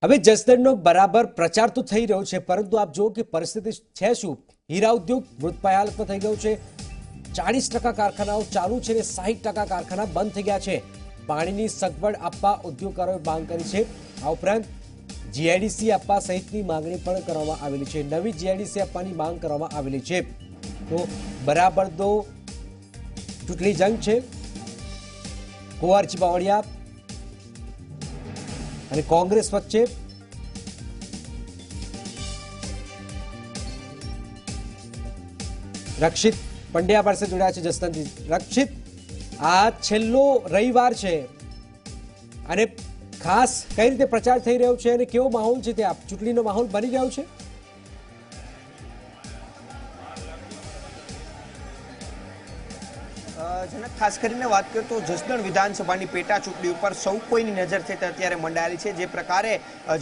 હવે જસદણનો બરાબર પ્રચાર તો થઈ રહ્યો છે, પરંતુ આપ જુઓ કે પરિસ્થિતિ છે શું. હીરા ઉદ્યોગ મૃતપાય હાલતમાં થઈ ગયો છે. 40% કારખાનાઓ ચાલુ છે અને 60% કારખાના બંધ થઈ ગયા છે. પાણીની સગવડ આપવા ઉદ્યોગકારોએ માંગ કરી છે. આ ઉપરાંત જીઆઈડીસી આપવા સહિતની માંગણી પણ કરવામાં આવેલી છે. નવી જીઆઈડીસી આપવાની માંગ કરવામાં આવેલી છે. તો બરાબરનો ચૂંટણી જંગ છે. કુંવરજી બાવળિયા અને કોંગ્રેસ વચ્ચે. રક્ષિત પંડ્યા પાસે જોડાયા છે જસદણથી. રક્ષિત, આ છેલ્લો રવિવાર છે અને ખાસ કઈ રીતે પ્રચાર થઈ રહ્યો છે અને કેવો માહોલ છે ત્યાં? ચૂંટણીનો માહોલ બની રહ્યો છે? જનક, ખાસ કરીને વાત કરીએ તો જસદણ વિધાનસભાની પેટા ચૂંટણી ઉપર સૌ કોઈની નજર છે તે અત્યારે મંડાયેલી છે. જે પ્રકારે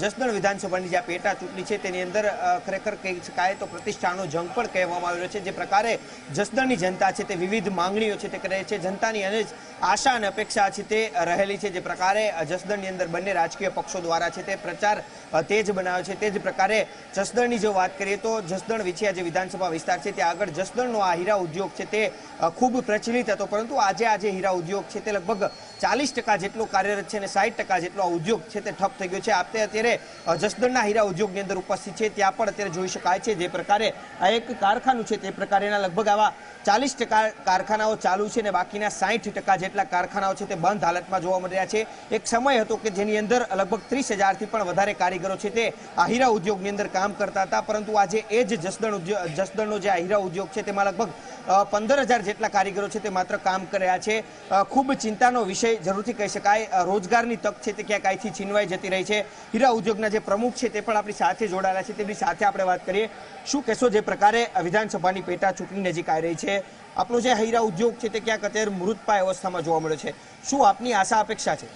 જસદણ વિધાનસભાની જે પેટા ચૂંટણી છે તેની અંદર ખરેખર કહી શકાય તો પ્રતિષ્ઠાનો જંગ પણ કહેવામાં આવ્યો છે. જે પ્રકારે જસદણની જનતા છે તે વિવિધ માંગણીઓ છે તે કરે છે. જનતાની અનેક આશા અને અપેક્ષા છે તે રહેલી છે. જે પ્રકારે જસદણની અંદર બંને રાજકીય પક્ષો દ્વારા છે તે પ્રચાર તેજ બનાવ્યો છે. તે જ પ્રકારે જસદણની જો વાત કરીએ તો જસદણ વિછિયા જે વિધાનસભા વિસ્તાર છે ત્યાં આગળ જસદણનો આ હીરા ઉદ્યોગ છે તે ખૂબ પ્રચલિત હતો, પરંતુ આજે હીરા ઉદ્યોગ છે તે લગભગ 40% જેટલો કાર્યરત છે અને 60% જેટલો આ ઉદ્યોગ છે તે ઠપ થઈ ગયો છે. આપણે અત્યારે જસદણના હીરા ઉદ્યોગની અંદર ઉપસ્થિત છે, ત્યાં પણ અત્યારે જોઈ શકાય છે જે પ્રકારે આ એક કારખાનું છે તે પ્રકારેના લગભગ આવા 40% કારખાનાઓ ચાલુ છે અને બાકીના 60% જેટલા કારખાનાઓ છે તે બંધ હાલતમાં જોવા મળી રહ્યા છે. એક સમય હતો કે જેની અંદર લગભગ 30,000થી પણ વધારે કારીગરો છે તે આ હીરા ઉદ્યોગની અંદર કામ કરતા હતા, પરંતુ આજે એ જ જસદણનો જે આ હીરા ઉદ્યોગ છે તેમાં લગભગ 15,000 જેટલા કારીગરો છે તે માત્ર કામ કર્યા છે. ખૂબ ચિંતાનો વિષય જરૂરથી કહી શકાય. રોજગારની તક છે તે ક્યાંક અહીંથી છીનવાઈ જતી રહી છે. હીરા ઉદ્યોગના જે પ્રમુખ છે તે પણ આપણી સાથે જોડાયેલા છે, તેમની સાથે આપણે વાત કરીએ. શું કહેશો, જે પ્રકારે વિધાનસભાની પેટા ચૂંટણી નજીક આવી રહી છે, આપણો જે હીરા ઉદ્યોગ છે તે ક્યાંક અત્યારે મૃતપાય અવસ્થામાં જોવા મળ્યો છે, શું આપની આશા અપેક્ષા છે?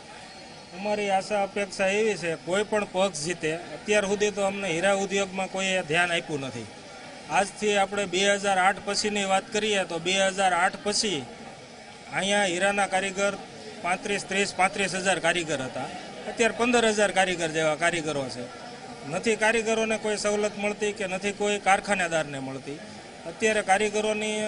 અમારી આશા અપેક્ષા એવી છે, કોઈ પણ પક્ષ જીતે, અત્યાર સુધી તો અમને હીરા ઉદ્યોગમાં કોઈએ ધ્યાન આપ્યું નથી. આજથી આપણે 2008 પછીની વાત કરીએ તો 2008 પછી અહીંયા હીરાના કારીગર 35,000 કારીગર હતા. અત્યારે 15,000 કારીગર જેવા કારીગરો છે. નથી કારીગરોને કોઈ સવલત મળતી કે નથી કોઈ કારખાનેદારને મળતી. અત્યારે કારીગરોની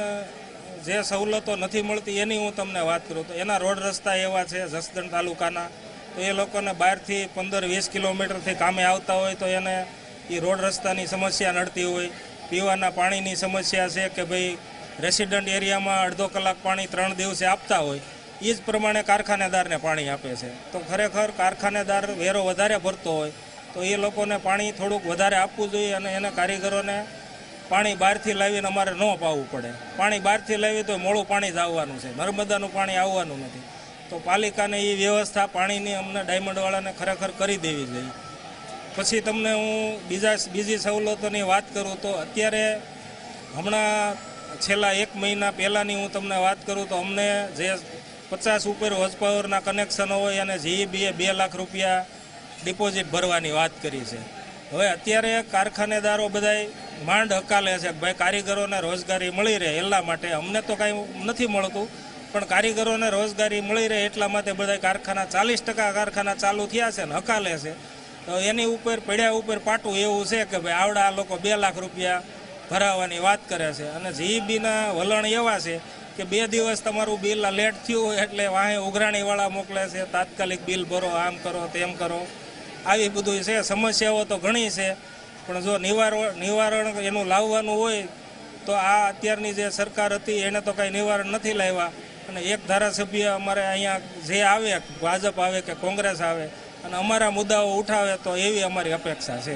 જે સવલતો નથી મળતી એની હું તમને વાત કરું તો એના રોડ રસ્તા એવા છે જસદણ તાલુકાના, તો એ લોકોને બહારથી 15-20 કિલોમીટરથી કામે આવતા હોય તો એને એ રોડ રસ્તાની સમસ્યા નડતી હોય. પીવાના પાણીની સમસ્યા છે કે ભાઈ રેસિડન્ટ એરિયામાં અડધો કલાક પાણી 3 દિવસે આપતા હોય, એ જ પ્રમાણે કારખાનેદારને પાણી આપે છે. તો ખરેખર કારખાનેદાર વેરો વધારે ભરતો હોય તો એ લોકોને પાણી થોડુંક વધારે આપવું જોઈએ અને એને કારીગરોને પાણી બહારથી લાવીને અમારે ન પાવું પડે. પાણી બહારથી લાવી તો મોડું પાણી જ આવવાનું છે, નર્મદાનું પાણી આવવાનું નથી. તો પાલિકાને એ વ્યવસ્થા પાણીની અમને ડાયમંડવાળાને ખરેખર કરી દેવી જોઈએ. પછી તમને હું બીજી સવલતોની વાત કરું તો અત્યારે હમણાં છેલ્લા 1 મહિના પહેલાંની હું તમને વાત કરું તો અમને જે 50 ઉપર હોર્સ પાવરના કનેક્શનો હોય અને જીઈબીએ 2 લાખ રૂપિયા ડિપોઝિટ ભરવાની વાત કરી છે. હવે અત્યારે કારખાનેદારો બધાય માંડ હકાલે છે કે ભાઈ કારીગરોને રોજગારી મળી રહે એટલા માટે. અમને તો કાંઈ નથી મળતું, પણ કારીગરોને રોજગારી મળી રહે એટલા માટે બધા કારખાના 40% કારખાના ચાલુ થયા છે ને હકાલે છે. તો એની ઉપર પડ્યા ઉપર પાટું એવું છે કે ભાઈ આવડા આ લોકો 2 લાખ રૂપિયા ભરાવાની વાત કરે છે. અને જીઈબીના વલણ એવા છે કે 2 દિવસ તમારું બિલ લેટ થયું હોય એટલે વાહે ઉઘરાણીવાળા મોકલે છે, તાત્કાલિક બિલ ભરો, આમ કરો તેમ કરો, આવી બધું છે. સમસ્યાઓ તો ઘણી છે, પણ જો નિવારણ એનું લાવવાનું હોય તો આ અત્યારની જે સરકાર હતી એને તો કાંઈ નિવારણ નથી લાવ્યા. અને એક ધારાસભ્ય અમારે અહીંયા જે આવે, ભાજપ આવે કે કોંગ્રેસ આવે અને અમારા મુદ્દાઓ ઉઠાવે તો એવી અમારી અપેક્ષા છે.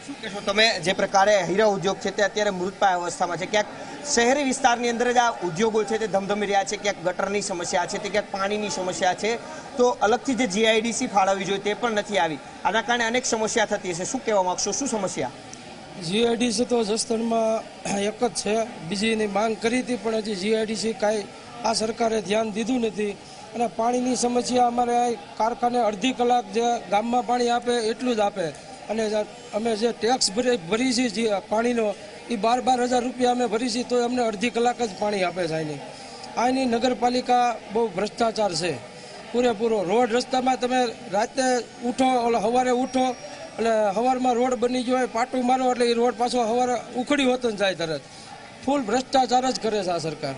શું કહેશો તમે, જે પ્રકારે હીરા ઉદ્યોગ છે તે અત્યારે મૃતપાય અવસ્થામાં છે? ક્યાંક શહેરી વિસ્તારની અંદર જ આ ઉદ્યોગો છે તે ધમધમી રહ્યા છે, ક્યાંક ગટરની સમસ્યા છે, તે ક્યાંક પાણીની સમસ્યા છે, તો અલગથી જે જીઆઈડીસી ફાળવવી જોઈએ તે પણ નથી આવી. આના કારણે અનેક સમસ્યા થતી હશે, શું કહેવા માગશો, શું સમસ્યા? જીઆઈડીસી તો જસદણમાં એક જ છે, બીજીની માંગ કરી હતી પણ હજી જીઆઈડીસી કાંઈ આ સરકારે ધ્યાન દીધું નથી. અને પાણીની સમસ્યા અમારે કારખાને અડધી કલાક જે ગામમાં પાણી આપે એટલું જ આપે, અને અમે જે ટેક્સ ભરી છીએ પાણીનો એ 12,000 રૂપિયા અમે ભરી છીએ તો અમને અડધી કલાક જ પાણી આપે છે. અહીંની નગરપાલિકા બહુ ભ્રષ્ટાચાર છે પૂરેપૂરો. રોડ રસ્તામાં તમે રાતે ઉઠો, સવારે ઉઠો એટલે સવારમાં રોડ બની ગયો હોય, પાટું મારો એટલે એ રોડ પાછો સવારે ઉખડી હોતો ને જાય તરત. ફૂલ ભ્રષ્ટાચાર જ કરે છે આ સરકાર.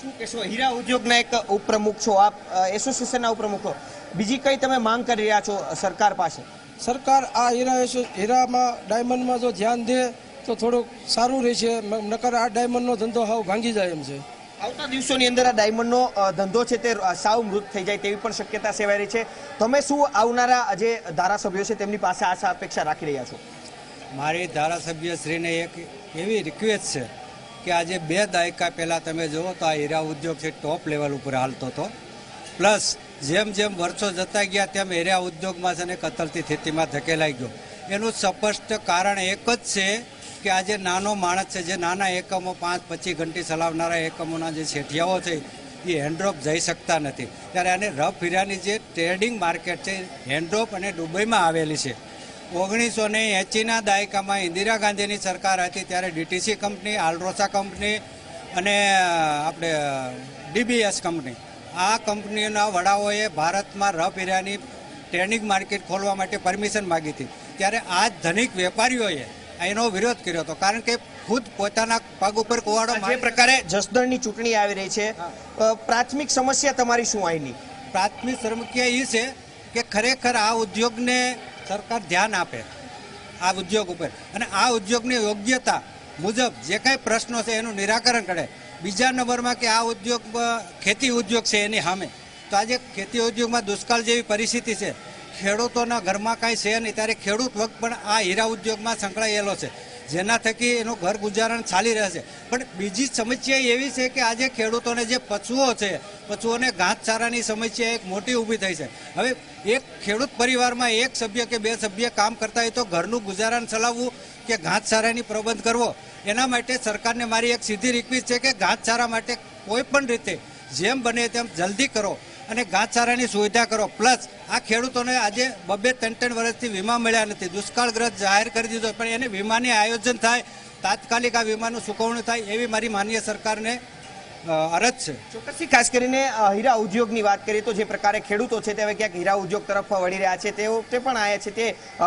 શું કહેશો? હીરા ઉદ્યોગના એક ઉપપ્રમુખ છો આપ, એસોસિએશનના ઉપપ્રમુખ છો, બીજી કઈ તમે માંગ કરી રહ્યા છો સરકાર પાસે? સરકાર આ હીરામાં ડાયમંડમાં જો ધ્યાન દે તો થોડુંક સારું રહેશે, નકર આ ડાયમંડનો ધંધો હાવ ભાંગી જાય એમ છે. આવતા દિવસોની અંદર આ ડાયમંડનો ધંધો છે તે સાવ મૃત થઈ જાય તેવી પણ શક્યતા સેવાઈ રહી છે. તમે શું આવનારા જે ધારાસભ્યો છે તેમની પાસે આશા અપેક્ષા રાખી રહ્યા છો? મારી ધારાસભ્યશ્રીને એક એવી રિક્વેસ્ટ છે કે આજે 2 દાયકા પહેલાં તમે જુઓ તો આ હીરા ઉદ્યોગ છે ટોપ લેવલ ઉપર હાલતો હતો. પ્લસ જેમ જેમ વર્ષો જતા ગયા તેમ હીરા ઉદ્યોગમાં છે ને કતલતી સ્થિતિમાં ધકેલાઈ ગયો. એનું સ્પષ્ટ કારણ એક જ છે કે આજે નાનો માણસ છે, જે નાના એકમો 5-25 ઘંટી ચલાવનારા એકમોના જે શેઠિયાઓ છે એ હેન્ડ્રોપ જઈ શકતા નથી. ત્યારે આને રફ હીરાની જે ટ્રેડિંગ માર્કેટ છે હેન્ડ્રોપ અને દુબઈમાં આવેલી છે. 1980ના દાયકામાં ઇન્દિરા ગાંધીની સરકાર હતી ત્યારે ડીટીસી કંપની, આલ્રોસા કંપની અને આપણે ડીબીએસ કંપની, આ કંપનીઓના વડાઓએ ભારતમાં રફ હીરાની ટ્રેડિંગ માર્કેટ ખોલવા માટે પરમિશન માગી હતી. ત્યારે આ ધનિક વેપારીઓએ એનો વિરોધ કર્યો હતો, કારણ કે ખુદ પોતાના પગ ઉપર કુવાડો. જે પ્રકારે જસદણની ચૂંટણી આવી રહી છે, પ્રાથમિક સમસ્યા તમારી શું આવીની? પ્રાથમિક સમસ્યા એ છે કે ખરેખર આ ઉદ્યોગને સરકાર ધ્યાન આપે, આ ઉદ્યોગ ઉપર, અને આ ઉદ્યોગની યોગ્યતા મુજબ જે કાંઈ પ્રશ્નો છે એનું નિરાકરણ કરે. બીજા નંબરમાં કે આ ઉદ્યોગ ખેતી ઉદ્યોગ છે એની સામે તો આજે ખેતી ઉદ્યોગમાં દુષ્કાળ જેવી પરિસ્થિતિ છે, ખેડૂતોના ઘરમાં કાંઈ છે નહીં, ત્યારે ખેડૂત વર્ગ પણ આ હીરા ઉદ્યોગમાં સંકળાયેલો છે, જેના થકી એનું ઘર ગુજારણ ચાલી રહેશે. પણ બીજી સમસ્યા એવી છે કે આજે ખેડૂતોને જે પશુઓ છે, પશુઓને ઘાસચારાની સમસ્યા એક મોટી ઊભી થઈ છે. હવે એક ખેડૂત પરિવારમાં 1 સભ્ય કે 2 સભ્ય કામ કરતા હોય તો ઘરનું ગુજારણ ચલાવવું કે ઘાસચારાની પ્રબંધ કરવો, એના માટે સરકારને મારી એક સીધી રિક્વેસ્ટ છે કે ઘાસચારા માટે કોઈ પણ રીતે જેમ બને તેમ જલ્દી કરો અને ઘાસચારાની સુવિધા કરો. પ્લસ આ ખેડૂતોને આજે 2-3 વર્ષથી વીમા મળ્યા નથી, દુષ્કાળગ્રસ્ત જાહેર કરી દીધો, પણ એને વીમાની આયોજન થાય, તાત્કાલિક આ વીમાનું ચૂકવણું થાય એવી મારી માનનીય સરકારને અરજ છે. ચોક્કસથી ખાસ કરીને હીરા ઉદ્યોગની વાત કરીએ તો જે પ્રકારે ખેડૂતો છે તે હવે ક્યાંક હીરા ઉદ્યોગ તરફ વળી રહ્યા છે, તે પણ આવ્યા છે, તે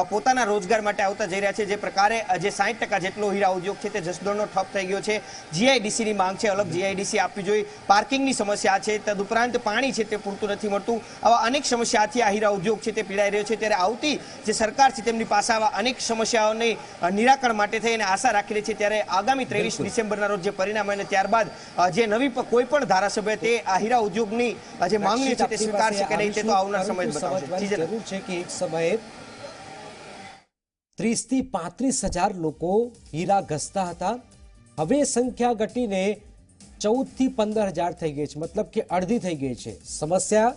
પોતાના રોજગાર માટે આવતા જઈ રહ્યા છે. જે પ્રકારે જે 60% જેટલો હીરા ઉદ્યોગ છે તે જસદણનો ઠપ થઈ ગયો છે. જીઆઈડીસીની માંગ છે, અલગ જીઆઈડીસી આપવી જોઈએ, પાર્કિંગની સમસ્યા છે, તદુપરાંત પાણી છે તે પૂરતું નથી મળતું. આવા અનેક સમસ્યાથી આ હીરા ઉદ્યોગ છે તે પીડાઈ રહ્યો છે. ત્યારે આવતી જે સરકાર છે તેમની પાસે આવા અનેક સમસ્યાઓને નિરાકરણ માટે થઈ અને આશા રાખી રહી છે. ત્યારે આગામી 23 ડિસેમ્બરના રોજ જે પરિણામ અને ત્યારબાદ જે નવી કોઈ પણ ધારાસભ્ય તે આ હીરા ઉદ્યોગની જે માંગણી છે તે સ્વીકારશે કે નહીં તે તો આવનાર સમય જ બતાવશે. જરૂર છે કે એક સમયે 30 થી 35 હજાર લોકો હીરા ઘસતા હતા, હવે સંખ્યા ઘટીને 14 થી 15 હજાર થઈ ગઈ છે, મતલબ કે અડધી થઈ ગઈ છે. સમસ્યા